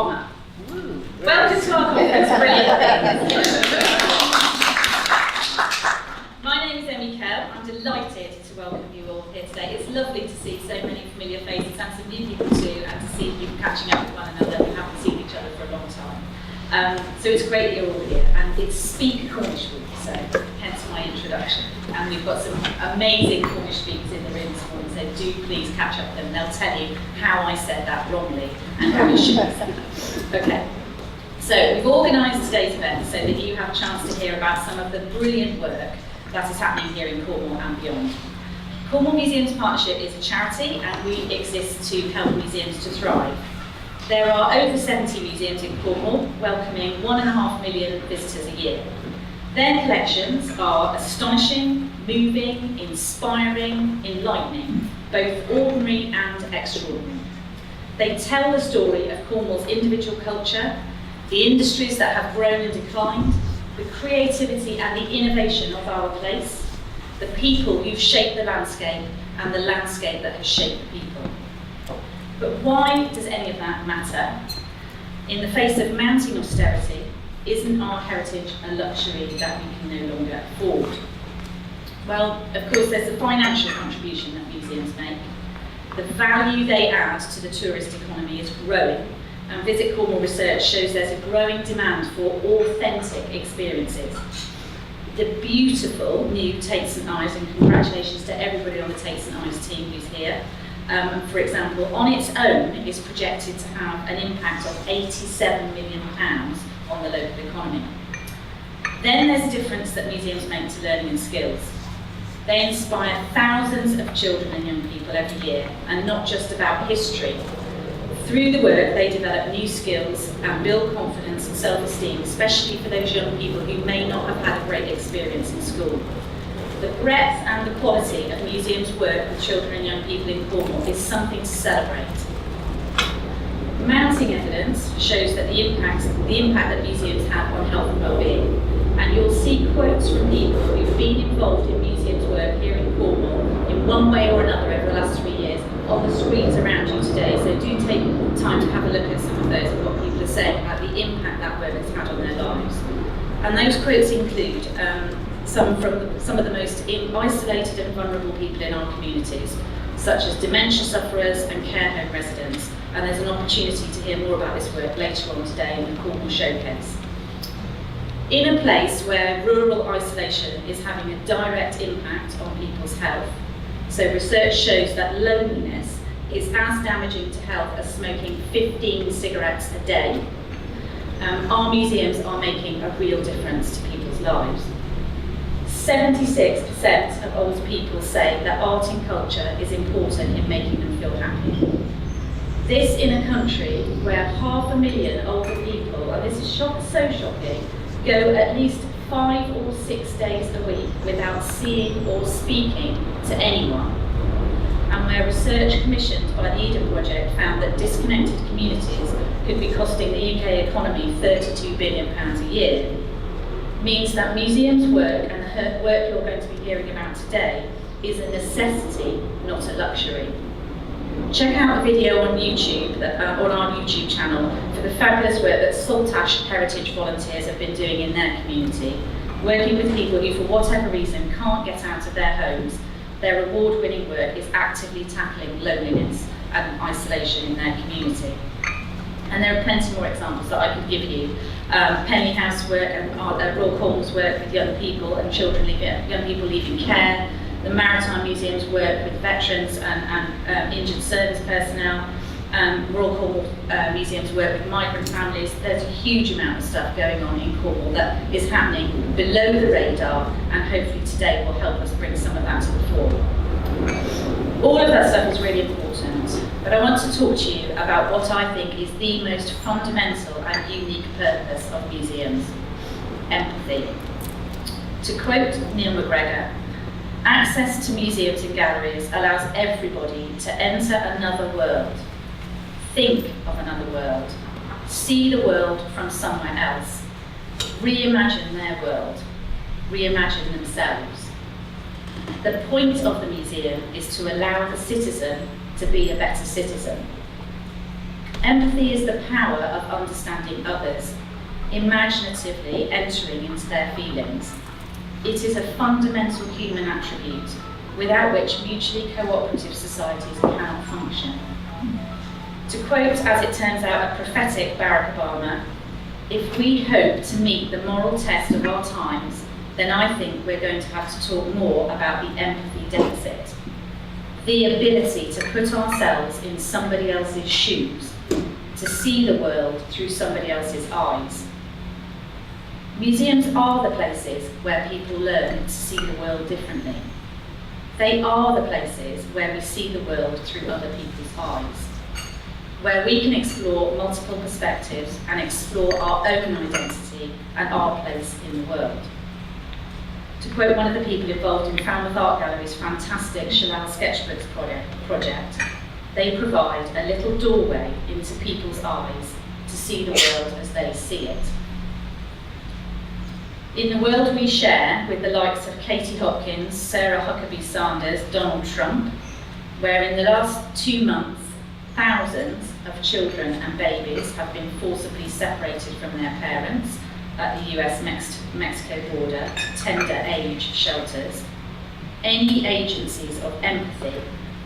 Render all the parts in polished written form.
honour. Welcome to our conference, brilliant. My name is Emmie, Kell. I'm delighted to welcome you all here today. It's lovely to see so many familiar faces and some new people too, and to see people catching up with one another who haven't seen each other for a long time. So it's great that you're all here, and it's Speak Cornish Week, so hence my introduction. And we've got some amazing Cornish speakers in the room this morning, so do please catch up with them. They'll tell you how I said that wrongly and how you should have said that. Okay. So we've organised today's event so that you have a chance to hear about some of the brilliant work that is happening here in Cornwall and beyond. Cornwall Museums Partnership is a charity, and we exist to help museums to thrive. There are over 70 museums in Cornwall, welcoming 1.5 million visitors a year. Their collections are astonishing, moving, inspiring, enlightening, both ordinary and extraordinary. They tell the story of Cornwall's individual culture, the industries that have grown and declined, the creativity and the innovation of our place, the people who've shaped the landscape, and the landscape that has shaped the people. But why does any of that matter? In the face of mounting austerity, isn't our heritage a luxury that we can no longer afford? Well, of course, there's a financial contribution that museums make. The value they add to the tourist economy is growing, and Visit Cornwall research shows there's a growing demand for authentic experiences. The beautiful new Tate St Ives, and congratulations to everybody on the Tate St Ives team who's here, for example, on its own is projected to have an impact of £87 million on the local economy. Then there's a difference that museums make to learning and skills. They inspire thousands of children and young people every year, and not just about history. Through the work, they develop new skills and build confidence and self-esteem, especially for those young people who may not have had a great experience in school. The breadth and the quality of museums' work with children and young people in Cornwall is something to celebrate. Mounting evidence shows that the impact that museums have on health and well-being, and you'll see quotes from people who've been involved in museums' work here in Cornwall in one way or another over the last 3 years on the screens around you today, so do take time to have a look at some of those and what people are saying about the impact that work has had on their lives. And those quotes include some from some of the most isolated and vulnerable people in our communities, such as dementia sufferers and care home residents, and there's an opportunity to hear more about this work later on today in the Cornwall Showcase. In a place where rural isolation is having a direct impact on people's health, so research shows that loneliness is as damaging to health as smoking 15 cigarettes a day, our museums are making a real difference to people's lives. 76% of old people say that art and culture is important in making them feel happy. This in a country where 500,000 older people, and this is so shocking, go at least 5 or 6 days a week without seeing or speaking to anyone, and where research commissioned by the Eden Project found that disconnected communities could be costing the UK economy £32 billion a year, means that museums' work and the work you're going to be hearing about today is a necessity, not a luxury. Check out the video on YouTube, on our YouTube channel, for the fabulous work that Saltash Heritage volunteers have been doing in their community, working with people who, for whatever reason, can't get out of their homes. Their award-winning work is actively tackling loneliness and isolation in their community. And there are plenty more examples that I could give you. Penny House work and Royal Cornwall's work with young people and young people leaving care, the Maritime Museum's work with veterans and injured service personnel, Royal Cornwall Museum's work with migrant families. There's a huge amount of stuff going on in Cornwall that is happening below the radar, and hopefully today will help us bring some of that to the fore. All of that stuff is really important, but I want to talk to you about what I think is the most fundamental and unique purpose of museums: empathy. To quote Neil McGregor, access to museums and galleries allows everybody to enter another world, think of another world, see the world from somewhere else, reimagine their world, reimagine themselves. The point of the museum is to allow the citizen to be a better citizen. Empathy is the power of understanding others, imaginatively entering into their feelings. It is a fundamental human attribute without which mutually cooperative societies cannot function. To quote, as it turns out, a prophetic Barack Obama, if we hope to meet the moral test of our times, then I think we're going to have to talk more about the empathy deficit. The ability to put ourselves in somebody else's shoes, to see the world through somebody else's eyes. Museums are the places where people learn to see the world differently. They are the places where we see the world through other people's eyes, where we can explore multiple perspectives and explore our own identity and our place in the world. To quote one of the people involved in Falmouth Art Gallery's fantastic Shalal Sketchbooks project, they provide a little doorway into people's eyes to see the world as they see it. In the world we share with the likes of Katie Hopkins, Sarah Huckabee Sanders, Donald Trump, where in the last 2 months, thousands of children and babies have been forcibly separated from their parents at the US-Mexico border to tender age shelters, any agencies of empathy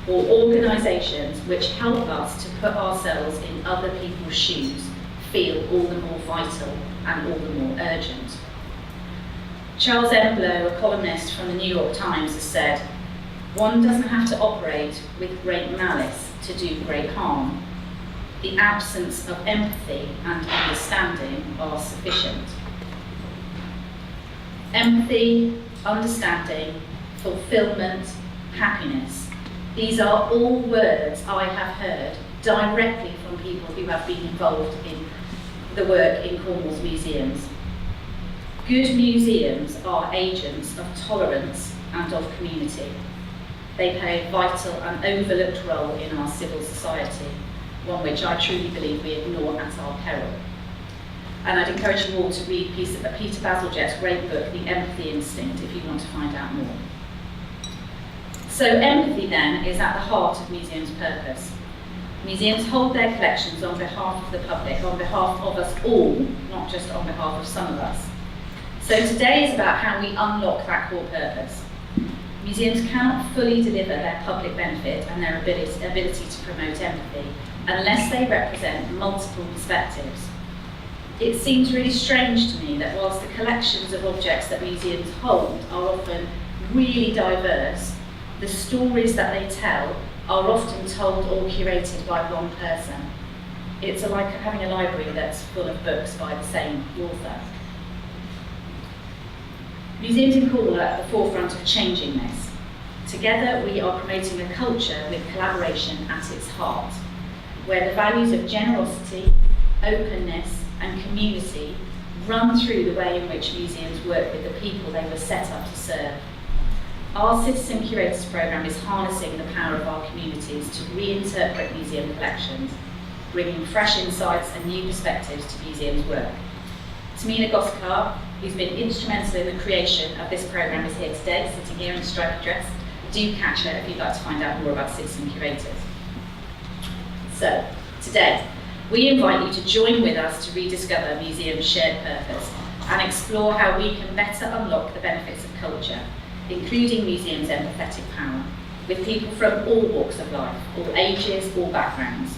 or organisations which help us to put ourselves in other people's shoes feel all the more vital and all the more urgent. Charles M. Blow, a columnist from the New York Times, has said, "One doesn't have to operate with great malice to do great harm. The absence of empathy and understanding are sufficient." Empathy, understanding, fulfillment, happiness. These are all words I have heard directly from people who have been involved in the work in Cornwall's museums. Good museums are agents of tolerance and of community. They play a vital and overlooked role in our civil society, one which I truly believe we ignore at our peril. And I'd encourage you all to read Peter Bazalgette's great book, The Empathy Instinct, if you want to find out more. So empathy then is at the heart of museums' purpose. Museums hold their collections on behalf of the public, on behalf of us all, not just on behalf of some of us. So today is about how we unlock that core purpose. Museums cannot fully deliver their public benefit and their ability to promote empathy unless they represent multiple perspectives. It seems really strange to me that whilst the collections of objects that museums hold are often really diverse, the stories that they tell are often told or curated by one person. It's like having a library that's full of books by the same author. Museums in Cornwall are at the forefront of changing this. Together we are promoting a culture with collaboration at its heart, where the values of generosity, openness and community run through the way in which museums work with the people they were set up to serve. Our Citizen Curators programme is harnessing the power of our communities to reinterpret museum collections, bringing fresh insights and new perspectives to museums' work. Tamina Goskar, who's been instrumental in the creation of this programme, is here today, sitting here in a striped dress. Do catch her if you'd like to find out more about Citizen Curators. So, today, we invite you to join with us to rediscover museums' shared purpose and explore how we can better unlock the benefits of culture, including museums' empathetic power, with people from all walks of life, all ages, all backgrounds.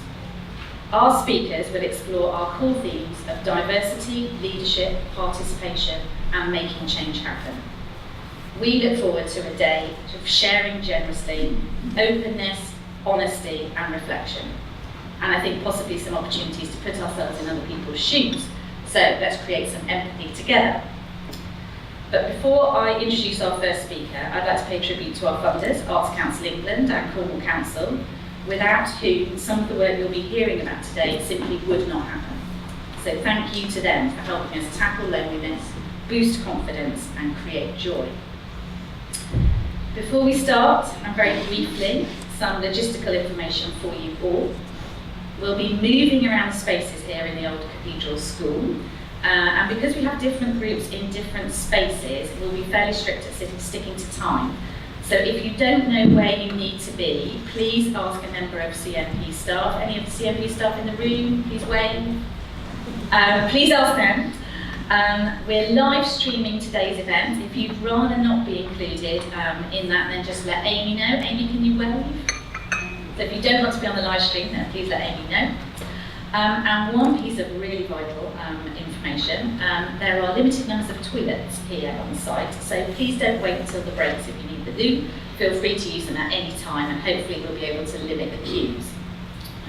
Our speakers will explore our core themes of diversity, leadership, participation, and making change happen. We look forward to a day of sharing generously, openness, honesty, and reflection. And I think possibly some opportunities to put ourselves in other people's shoes. So let's create some empathy together. But before I introduce our first speaker, I'd like to pay tribute to our funders, Arts Council England and Cornwall Council, without whom some of the work you'll be hearing about today simply would not happen. So thank you to them for helping us tackle loneliness, boost confidence, and create joy. Before we start, and very briefly, some logistical information for you all. We'll be moving around spaces here in the old Cathedral School, and because we have different groups in different spaces, we'll be fairly strict at sticking to time. So if you don't know where you need to be, please ask a member of CMP staff. Any of the CMP staff in the room, please wave. Please ask them. We're live streaming today's event. If you'd rather not be included in that, then just let Amy know. Amy, can you wave? So if you don't want to be on the live stream, then please let Amy know. And one piece of really vital information, there are limited numbers of toilets here on the site, so please don't wait until the breaks if you need the loo. Feel free to use them at any time, and hopefully we'll be able to limit the queues.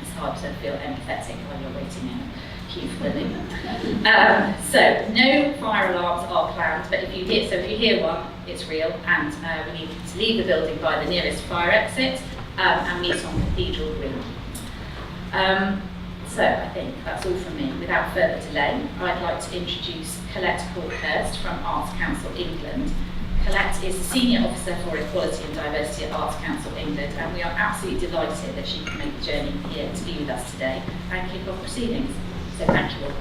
It's hard to feel empathetic when you're waiting in a queue for the loo. So no fire alarms are planned, but if you hear one, it's real, and we need to leave the building by the nearest fire exit and meet on Cathedral Green. So I think that's all from me. Without further delay, I'd like to introduce Collette Hawkhurst from Arts Council England. Collette is the Senior Officer for Equality and Diversity at Arts Council England, and we are absolutely delighted that she can make the journey here to be with us today and kick off proceedings. So thank you all.